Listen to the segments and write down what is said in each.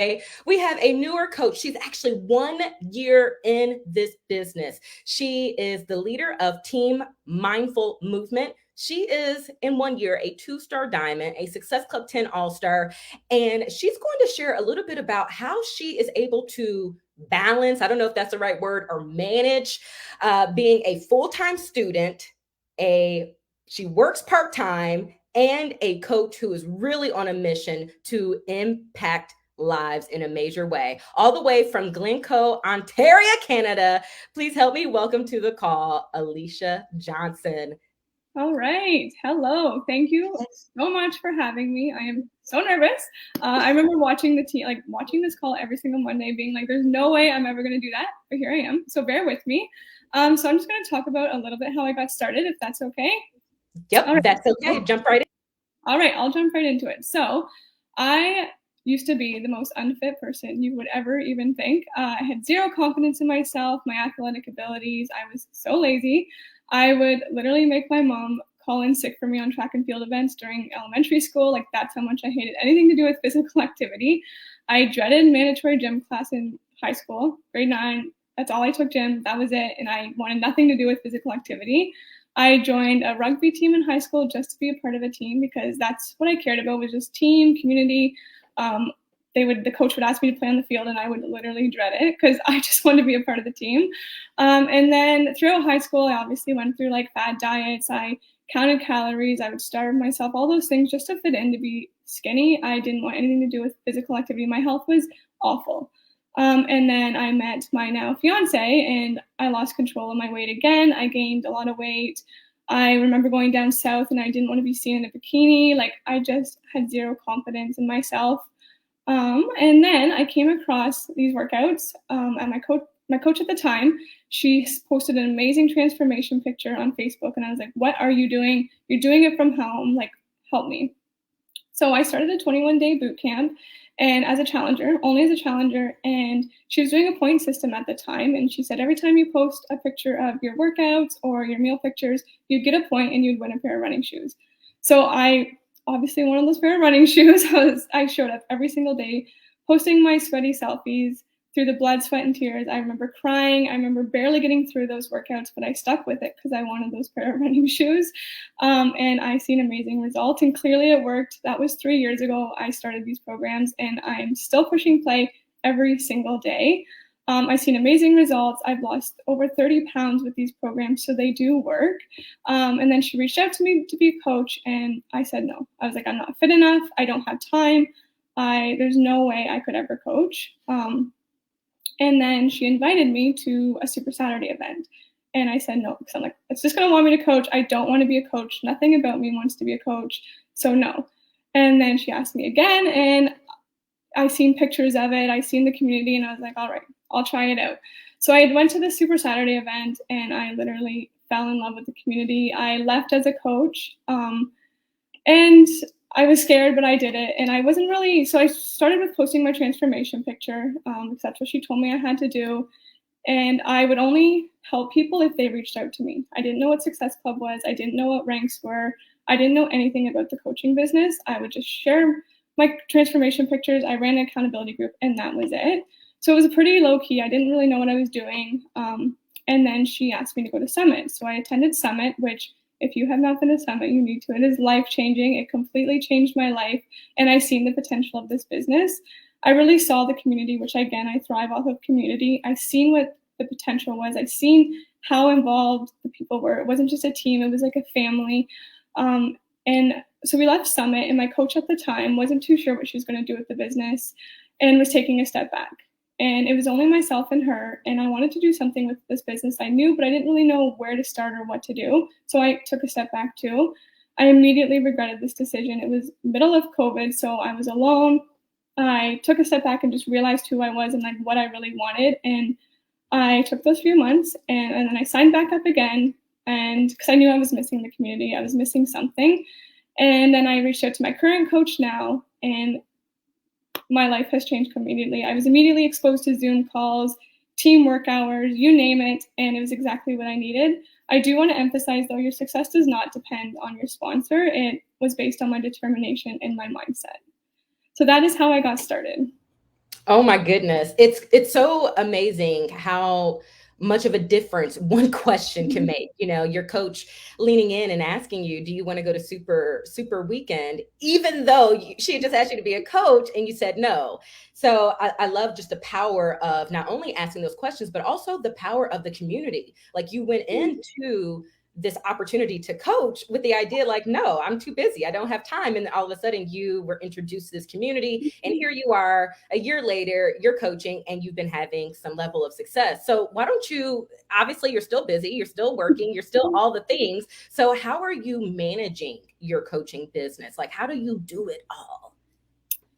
We have a newer coach. She's actually 1 year in this business. She is the leader of Team Mindful Movement. She is in 1 year a 2-star diamond, a Success Club 10 All-Star, and she's going to share a little bit about how she is able to balance, I don't know if that's the right word, or manage being a full-time student, she works part-time, and a coach who is really on a mission to impact lives in a major way. All the way from Glencoe, Ontario, Canada. Please help me welcome to the call, Alicia Johnson. All right. Hello. Thank you so much for having me. I am so nervous. I remember watching this call every single Monday, being like, there's no way I'm ever going to do that. But here I am. So bear with me. So I'm just going to talk about a little bit how I got started, if that's okay. Yep, right. That's okay. Jump right in. All right. I'll jump right into it. So I used to be the most unfit person you would ever even think. I had zero confidence in myself, my athletic abilities. I was so lazy. I would literally make my mom call in sick for me on track and field events during elementary school. Like, that's how much I hated anything to do with physical activity. I dreaded mandatory gym class in high school, grade 9. That's all I took gym. That was it. And I wanted nothing to do with physical activity. I joined a rugby team in high school just to be a part of a team, because that's what I cared about, was just team, community. The coach would ask me to play on the field, and I would literally dread it because I just wanted to be a part of the team. And then throughout high school, I obviously went through like fad diets. I counted calories. I would starve myself, all those things just to fit in, to be skinny. I didn't want anything to do with physical activity. My health was awful. And then I met my now fiance, and I lost control of my weight again. I gained a lot of weight. I remember going down south, and I didn't want to be seen in a bikini. Like, I just had zero confidence in myself. And then I came across these workouts, and my coach at the time, she posted an amazing transformation picture on Facebook, and I was like, what are you doing? You're doing it from home. Like, help me. So I started a 21-day boot camp, and only as a challenger, and she was doing a point system at the time, and she said every time you post a picture of your workouts or your meal pictures, you'd get a point and you'd win a pair of running shoes. So I obviously one of those pair of running shoes. I showed up every single day, posting my sweaty selfies through the blood, sweat, and tears. I remember crying. I remember barely getting through those workouts, but I stuck with it because I wanted those pair of running shoes. And I seen amazing results, and clearly it worked. That was 3 years ago I started these programs, and I'm still pushing play every single day. I've seen amazing results. I've lost over 30 pounds with these programs, so they do work. And then she reached out to me to be a coach, and I said no. I was like, I'm not fit enough. I don't have time. There's no way I could ever coach. And then she invited me to a Super Saturday event. And I said no, because I'm like, it's just going to want me to coach. I don't want to be a coach. Nothing about me wants to be a coach. So no. And then she asked me again, and I seen pictures of it. I seen the community, and I was like, all right, I'll try it out. So I went to the Super Saturday event, and I literally fell in love with the community. I left as a coach, and I was scared, but I did it. And I wasn't really, so I started with posting my transformation picture, because that's what she told me I had to do. And I would only help people if they reached out to me. I didn't know what Success Club was. I didn't know what ranks were. I didn't know anything about the coaching business. I would just share my transformation pictures. I ran an accountability group, and that was it. So it was pretty low key. I didn't really know what I was doing. And then she asked me to go to Summit. So I attended Summit, which, if you have not been to Summit, you need to. It is life-changing. It completely changed my life, and I've seen the potential of this business. I really saw the community, which, again, I thrive off of community. I've seen what the potential was. I've seen how involved the people were. It wasn't just a team. It was like a family. And so we left Summit, and my coach at the time wasn't too sure what she was going to do with the business and was taking a step back. And it was only myself and her, and I wanted to do something with this business. I knew, but I didn't really know where to start or what to do. So I took a step back too. I immediately regretted this decision. It was middle of COVID, so I was alone. I took a step back and just realized who I was and like what I really wanted. And I took those few months, and then I signed back up again, and because I knew I was missing the community, I was missing something. And then I reached out to my current coach now, and my life has changed immediately. I was immediately exposed to Zoom calls, team work hours, you name it, and it was exactly what I needed. I do want to emphasize, though, your success does not depend on your sponsor. It was based on my determination and my mindset. So that is how I got started. Oh my goodness. It's so amazing how much of a difference one question can make. You know, your coach leaning in and asking you, do you want to go to super weekend? Even though she had just asked you to be a coach and you said no. So I love just the power of not only asking those questions, but also the power of the community. Like you went into this opportunity to coach with the idea like, no, I'm too busy, I don't have time, and all of a sudden you were introduced to this community, and here you are a year later, you're coaching and you've been having some level of success. So why don't you, obviously you're still busy, you're still working, you're still all the things, so how are you managing your coaching business? Like, how do you do it all?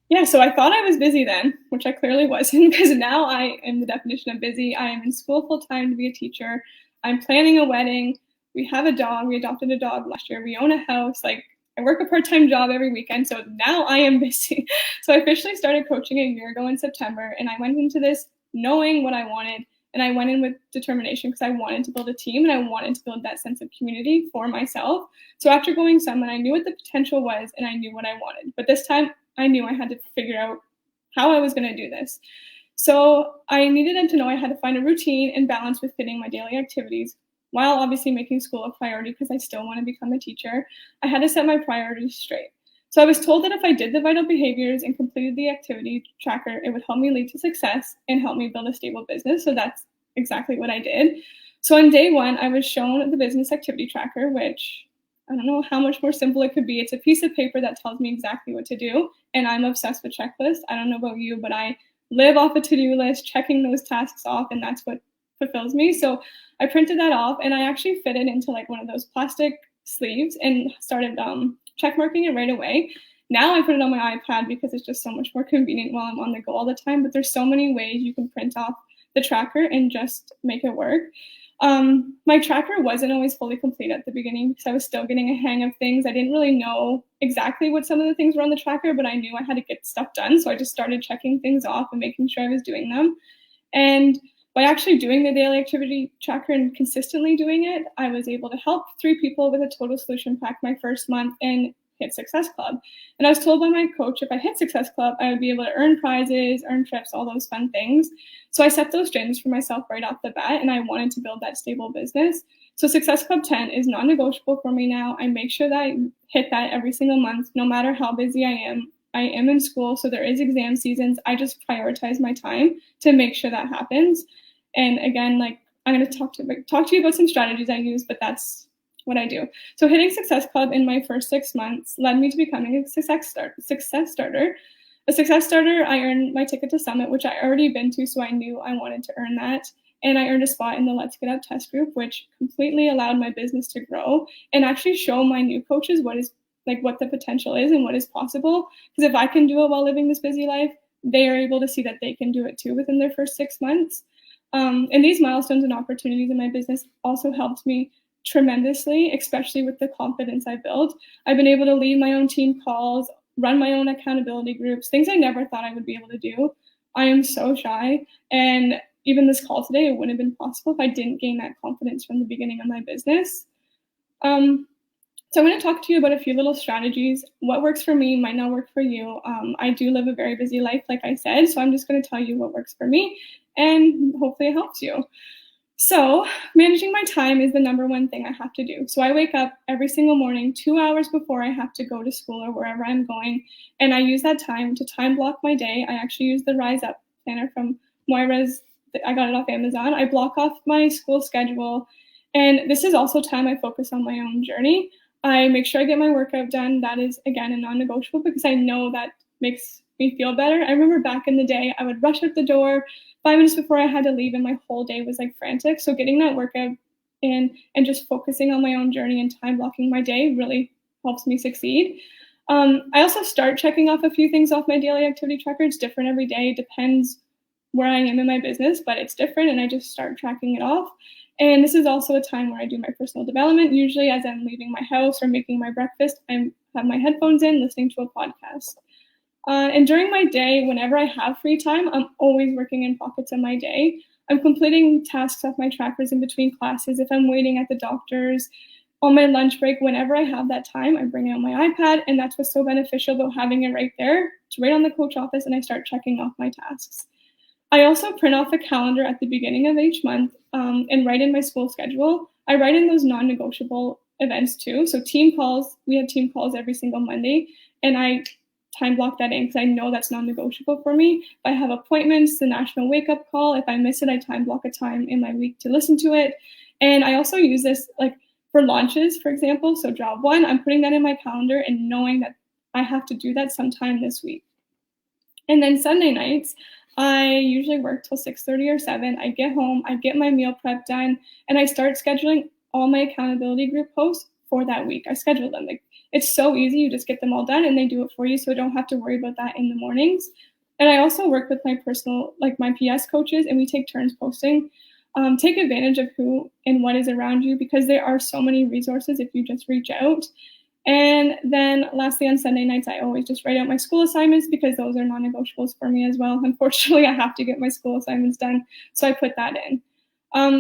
Yeah, so I thought I was busy then, which I clearly wasn't, because now I am the definition of busy. I am in school full time to be a teacher. I'm planning a wedding. We have a dog. We adopted a dog last year. We own a house. Like, I work a part-time job every weekend. So now I am busy. So I officially started coaching a year ago in September, and I went into this knowing what I wanted. And I went in with determination because I wanted to build a team and I wanted to build that sense of community for myself. So after going Summit, I knew what the potential was and I knew what I wanted. But this time I knew I had to figure out how I was going to do this. So I needed to know I had to find a routine and balance with fitting my daily activities while obviously making school a priority because I still want to become a teacher. I had to set my priorities straight. So I was told that if I did the vital behaviors and completed the activity tracker, it would help me lead to success and help me build a stable business. So that's exactly what I did. So on day one, I was shown the business activity tracker, which I don't know how much more simple it could be. It's a piece of paper that tells me exactly what to do. And I'm obsessed with checklists. I don't know about you, but I live off a to-do list, checking those tasks off, and that's what fulfills me. So I printed that off and I actually fit it into like one of those plastic sleeves and started check marking it right away. Now I put it on my iPad because it's just so much more convenient while I'm on the go all the time. But there's so many ways you can print off the tracker and just make it work. My tracker wasn't always fully complete at the beginning because I was still getting a hang of things. I didn't really know exactly what some of the things were on the tracker, but I knew I had to get stuff done. So I just started checking things off and making sure I was doing them. And by actually doing the daily activity tracker and consistently doing it, I was able to help 3 people with a total solution pack my first month and hit Success Club. And I was told by my coach, if I hit Success Club, I would be able to earn prizes, earn trips, all those fun things. So I set those dreams for myself right off the bat, and I wanted to build that stable business. So Success Club 10 is non-negotiable for me now. I make sure that I hit that every single month, no matter how busy I am. I am in school, so there is exam seasons. I just prioritize my time to make sure that happens. And again, like I'm going to talk to you about some strategies I use, but that's what I do. So hitting Success Club in my first 6 months led me to becoming a success starter. A success starter, I earned my ticket to Summit, which I already been to, so I knew I wanted to earn that. And I earned a spot in the Let's Get Up test group, which completely allowed my business to grow and actually show my new coaches what the potential is and what is possible. Because if I can do it while living this busy life, they are able to see that they can do it too within their first 6 months. And these milestones and opportunities in my business also helped me tremendously, especially with the confidence I built. I've been able to lead my own team calls, run my own accountability groups, things I never thought I would be able to do. I am so shy. And even this call today, it wouldn't have been possible if I didn't gain that confidence from the beginning of my business. So I'm going to talk to you about a few little strategies. What works for me might not work for you. I do live a very busy life, like I said, so I'm just going to tell you what works for me, and hopefully it helps you. So managing my time is the number one thing I have to do. So I wake up every single morning 2 hours before I have to go to school or wherever I'm going, and I use that time to time block my day. I actually use the Rise Up planner from Moira's. I got it off Amazon. I block off my school schedule, and this is also time I focus on my own journey. I make sure I get my workout done. That is, again, a non-negotiable because I know that makes me feel better. I remember back in the day, I would rush out the door 5 minutes before I had to leave and my whole day was like frantic. So getting that workout in and just focusing on my own journey and time blocking my day really helps me succeed. I also start checking off a few things off my daily activity tracker. It's different every day. It depends where I am in my business, but it's different and I just start tracking it off. And this is also a time where I do my personal development. Usually as I'm leaving my house or making my breakfast, I have my headphones in listening to a podcast. And during my day, whenever I have free time, I'm always working in pockets of my day. I'm completing tasks off my trackers in between classes. If I'm waiting at the doctor's, on my lunch break, whenever I have that time, I bring out my iPad, and that's what's so beneficial about having it right there. It's right on the coach office, and I start checking off my tasks. I also print off a calendar at the beginning of each month and write in my school schedule. I write in those non-negotiable events too. So team calls, we have team calls every single Monday, and I time block that in because I know that's non-negotiable for me. If I have appointments, the national wake-up call, if I miss it, I time block a time in my week to listen to it. And I also use this like for launches, for example. So job one, I'm putting that in my calendar and knowing that I have to do that sometime this week. And then Sunday nights, I usually work till 6:30 or 7. I get home, I get my meal prep done, and I start scheduling all my accountability group posts for that week. I schedule them. Like, it's so easy. You just get them all done and they do it for you. So I don't have to worry about that in the mornings. And I also work with my personal, like my PS coaches, and we take turns posting. Take advantage of who and what is around you, because there are so many resources if you just reach out. And then lastly, on Sunday nights, I always just write out my school assignments because those are non-negotiables for me as well. Unfortunately, I have to get my school assignments done, so I put that in.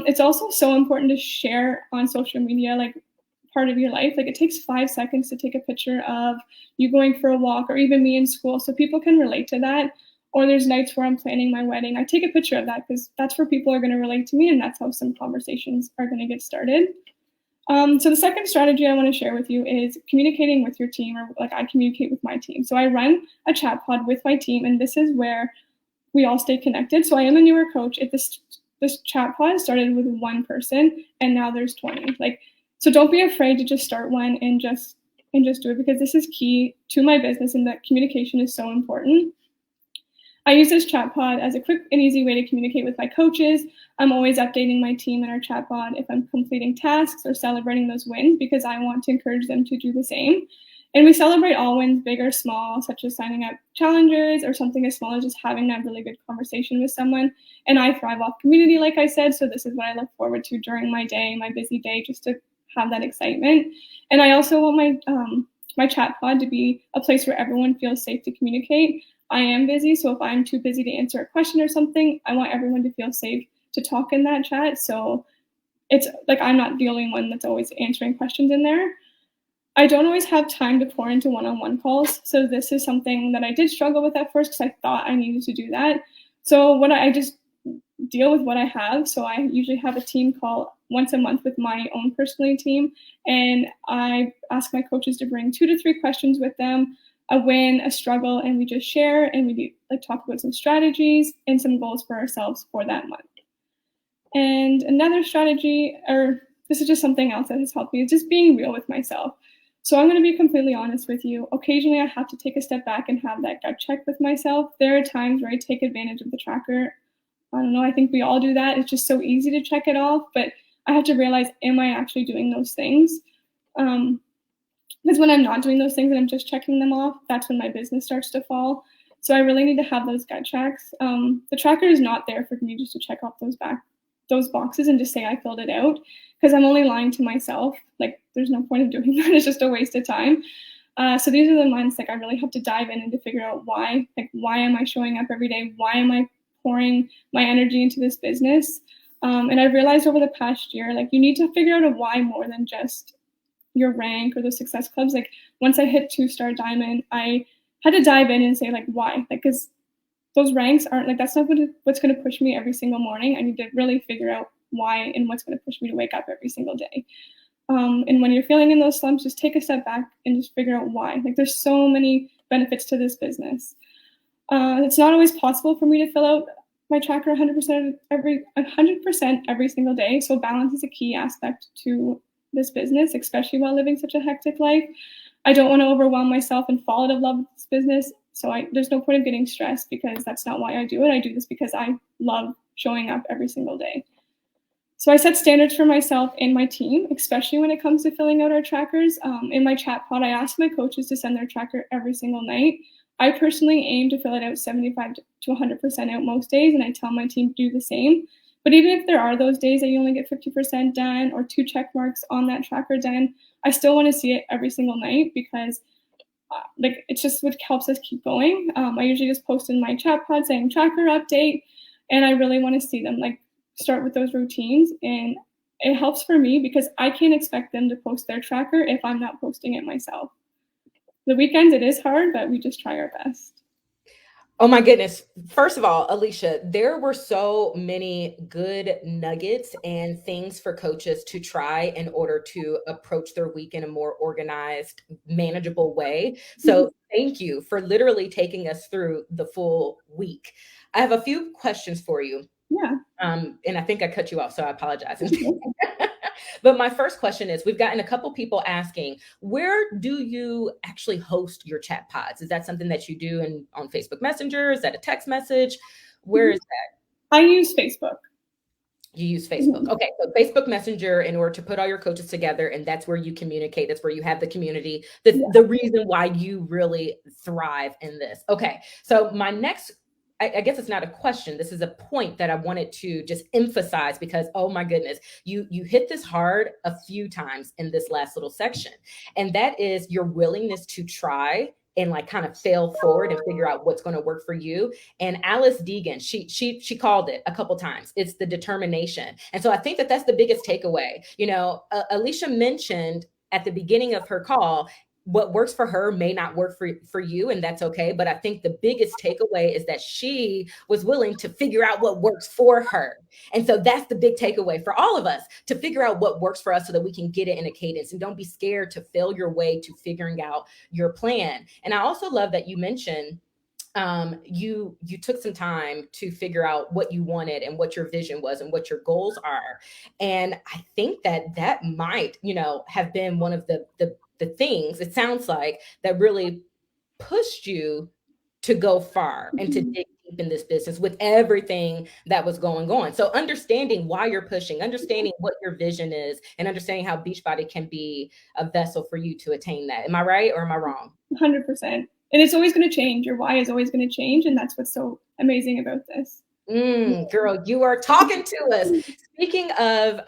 It's also so important to share on social media, like part of your life. Like, it takes 5 seconds to take a picture of you going for a walk, or even me in school, so people can relate to that. Or there's nights where I'm planning my wedding. I take a picture of that because that's where people are going to relate to me, and that's how some conversations are going to get started. So the second strategy I want to share with you is communicating with your team, or like I communicate with my team. So I run a chat pod with my team, and this is where we all stay connected. So I am a newer coach. This chat pod started with one person, and now there's 20. So don't be afraid to just start one and just do it, because this is key to my business, and that communication is so important. I use this chat pod as a quick and easy way to communicate with my coaches. I'm always updating my team in our chat pod if I'm completing tasks or celebrating those wins, because I want to encourage them to do the same. And we celebrate all wins, big or small, such as signing up challengers or something as small as just having that really good conversation with someone. And I thrive off community, like I said, so this is what I look forward to during my day, my busy day, just to have that excitement. And I also want my chat pod to be a place where everyone feels safe to communicate. I am busy, so if I'm too busy to answer a question or something, I want everyone to feel safe to talk in that chat. So it's like I'm not the only one that's always answering questions in there. I don't always have time to pour into one-on-one calls. So this is something that I did struggle with at first, because I thought I needed to do that. So I just deal with what I have. So I usually have a team call once a month with my own personal team, and I ask my coaches to bring 2 to 3 questions with them, a win, a struggle, and we just share, and we talk about some strategies and some goals for ourselves for that month. And another strategy, or this is just something else that has helped me, is just being real with myself. So I'm going to be completely honest with you. Occasionally I have to take a step back and have that gut check with myself. There are times where I take advantage of the tracker. I don't know, I think we all do that. It's just so easy to check it off, but I have to realize, am I actually doing those things? Because when I'm not doing those things and I'm just checking them off, that's when my business starts to fall. So I really need to have those gut checks. The tracker is not there for me just to check off those boxes and just say I filled it out, because I'm only lying to myself. Like, there's no point of doing that. It's just a waste of time. So these are the months I really have to dive in and to figure out why. Why am I showing up every day? Why am I pouring my energy into this business? And I've realized over the past year, you need to figure out a why more than just your rank or the success clubs. Once I hit 2-star diamond, I had to dive in and say why, because those ranks aren't that's not what's going to push me every single morning. I need to really figure out why and what's going to push me to wake up every single day. And when you're feeling in those slumps, just take a step back and just figure out why. There's so many benefits to this business. It's not always possible for me to fill out my tracker 100% every single day. So balance is a key aspect to this business, especially while living such a hectic life. I don't want to overwhelm myself and fall out of love with this business. So there's no point of getting stressed, because that's not why I do it. I do this because I love showing up every single day. So I set standards for myself and my team, especially when it comes to filling out our trackers. In my chat pod, I ask my coaches to send their tracker every single night. I personally aim to fill it out 75 to 100% out most days, and I tell my team to do the same. But even if there are those days that you only get 50% done or 2 check marks on that tracker done, I still want to see it every single night, because it's just what helps us keep going. I usually just post in my chat pod saying tracker update, and I really want to see them start with those routines. And it helps for me because I can't expect them to post their tracker if I'm not posting it myself. The weekends, it is hard, but we just try our best. Oh my goodness. First of all, Alicia, there were so many good nuggets and things for coaches to try in order to approach their week in a more organized, manageable way. So thank you for literally taking us through the full week. I have a few questions for you. Yeah. And I think I cut you off, so I apologize. But my first question is, we've gotten a couple people asking, where do you actually host your chat pods? Is that something that you do on Facebook Messenger? Is that a text message? Where is that? I use Facebook. You use Facebook. Okay, so Facebook Messenger in order to put all your coaches together, and that's where you communicate. That's where you have the community. The reason why you really thrive in this. Okay, so my next, I guess it's not a question. This is a point that I wanted to just emphasize because, oh my goodness, you hit this hard a few times in this last little section, and that is your willingness to try and like kind of fail forward and figure out what's going to work for you. And Alice Deegan, she called it a couple times. It's the determination. And so I think that that's the biggest takeaway. You know, Alicia mentioned at the beginning of her call, what works for her may not work for you, and that's okay. But I think the biggest takeaway is that she was willing to figure out what works for her. And so that's the big takeaway for all of us, to figure out what works for us so that we can get it in a cadence. And don't be scared to fail your way to figuring out your plan. And I also love that you mentioned you took some time to figure out what you wanted and what your vision was and what your goals are. And I think that that might, you know, have been one of the things, it sounds like, that really pushed you to go far and to dig deep in this business with everything that was going on. So understanding why you're pushing, understanding what your vision is, and understanding how Beachbody can be a vessel for you to attain that. Am I right or am I wrong? 100%. And it's always going to change. Your why is always going to change. And that's what's so amazing about this. Girl, you are talking to us. Speaking of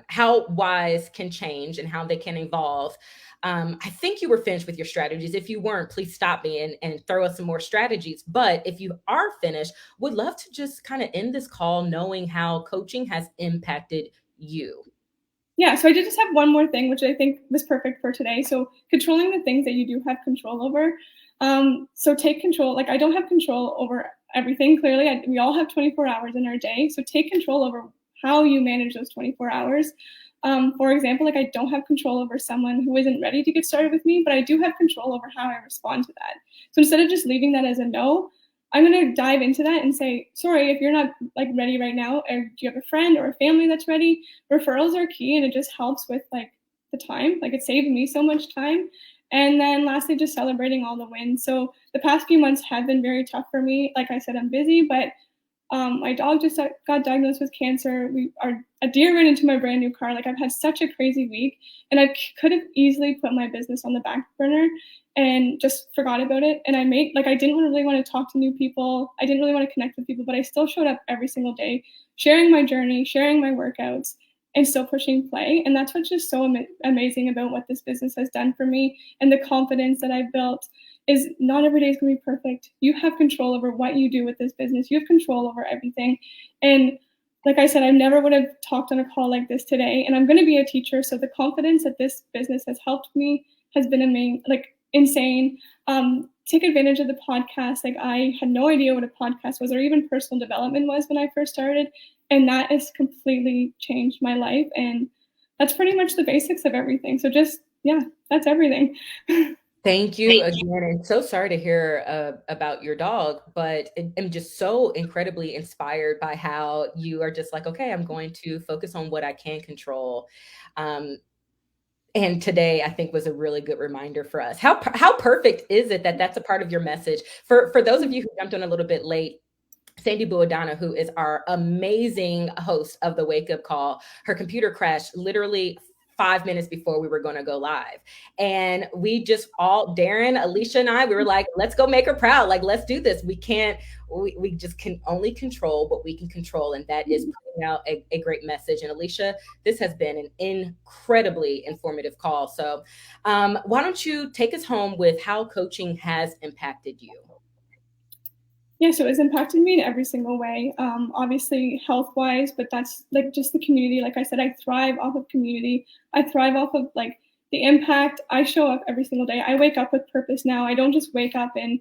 how whys can change and how they can evolve, I think you were finished with your strategies. If you weren't, please stop me and throw us some more strategies. But if you are finished, would love to just kind of end this call knowing how coaching has impacted you. Yeah, so I did just have one more thing, which I think was perfect for today. So controlling the things that you do have control over. So take control. Like I don't have control over everything. Clearly, we all have 24 hours in our day. So take control over how you manage those 24 hours. For example, like I don't have control over someone who isn't ready to get started with me, but I do have control over how I respond to that. So instead of just leaving that as a no, I'm going to dive into that and say, sorry, if you're not like ready right now, or do you have a friend or a family that's ready? Referrals are key, and it just helps with like the time. Like it saved me so much time. And then lastly, just celebrating all the wins. So the past few months have been very tough for me. Like I said, I'm busy, but my dog just got diagnosed with cancer. A deer ran into my brand new car. Like I've had such a crazy week, and I could have easily put my business on the back burner and just forgot about it. And I didn't really want to talk to new people. I didn't really want to connect with people, but I still showed up every single day, sharing my journey, sharing my workouts, and still pushing play. And that's what's just so amazing about what this business has done for me, and the confidence that I've built is not every day is going to be perfect. You have control over what you do with this business. You have control over everything. And like I said, I never would have talked on a call like this today. And I'm going to be a teacher. So the confidence that this business has helped me has been insane. Take advantage of the podcast. Like I had no idea what a podcast was or even personal development was when I first started. And that has completely changed my life. And that's pretty much the basics of everything. So that's everything. Thank you again. And so sorry to hear about your dog, but I'm just so incredibly inspired by how you are just like, okay, I'm going to focus on what I can control. And today, I think, was a really good reminder for us. How perfect is it that that's a part of your message? For those of you who jumped on a little bit late, Sandy Buadana, who is our amazing host of the Wake Up Call, her computer crashed literally 5 minutes before we were going to go live. And we just all, Darren, Alicia, and I, we were like, let's go make her proud. Like, let's do this. We just can only control what we can control. And that is putting out a great message. And Alicia, this has been an incredibly informative call. So why don't you take us home with how coaching has impacted you? Yeah, so it's impacted me in every single way. Obviously health-wise, but that's like just the community. Like I said, I thrive off of community. I thrive off of like the impact. I show up every single day. I wake up with purpose now. I don't just wake up and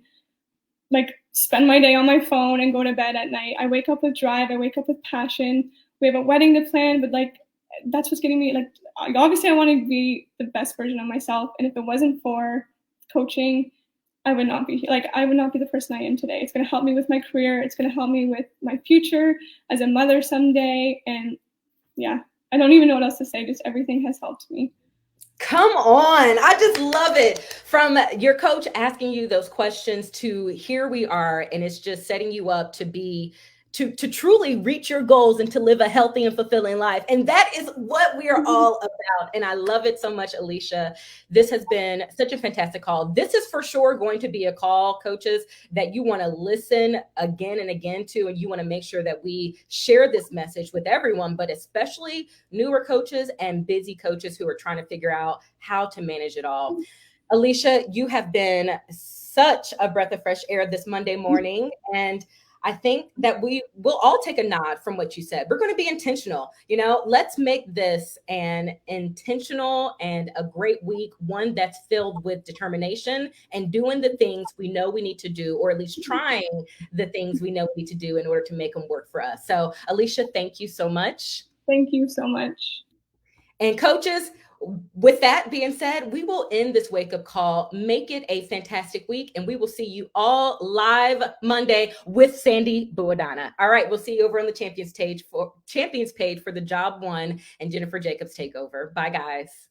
like spend my day on my phone and go to bed at night. I wake up with drive. I wake up with passion. We have a wedding to plan, but like that's what's getting me like obviously I want to be the best version of myself. And if it wasn't for coaching, I would not be here. Like I would not be the person I am today. It's going to help me with my career. It's going to help me with my future as a mother someday. And yeah, I don't even know what else to say. Just everything has helped me. Come on. I just love it. From your coach asking you those questions to here we are, and it's just setting you up to be to truly reach your goals and to live a healthy and fulfilling life. And that is what we are all about. And I love it so much, Alicia. This has been such a fantastic call. This is for sure going to be a call, coaches, that you want to listen again and again to, and you want to make sure that we share this message with everyone, but especially newer coaches and busy coaches who are trying to figure out how to manage it all. Alicia, you have been such a breath of fresh air this Monday morning. And I think that we will all take a nod from what you said. We're going to be intentional. Let's make this an intentional and a great week, one that's filled with determination and doing the things we know we need to do, or at least trying the things we know we need to do in order to make them work for us. So, Alicia, thank you so much. Thank you so much. And coaches, with that being said, we will end this wake-up call. Make it a fantastic week, and we will see you all live Monday with Sandy Buadana. All right, we'll see you over on the Champions page for the Job 1 and Jennifer Jacobs takeover. Bye, guys.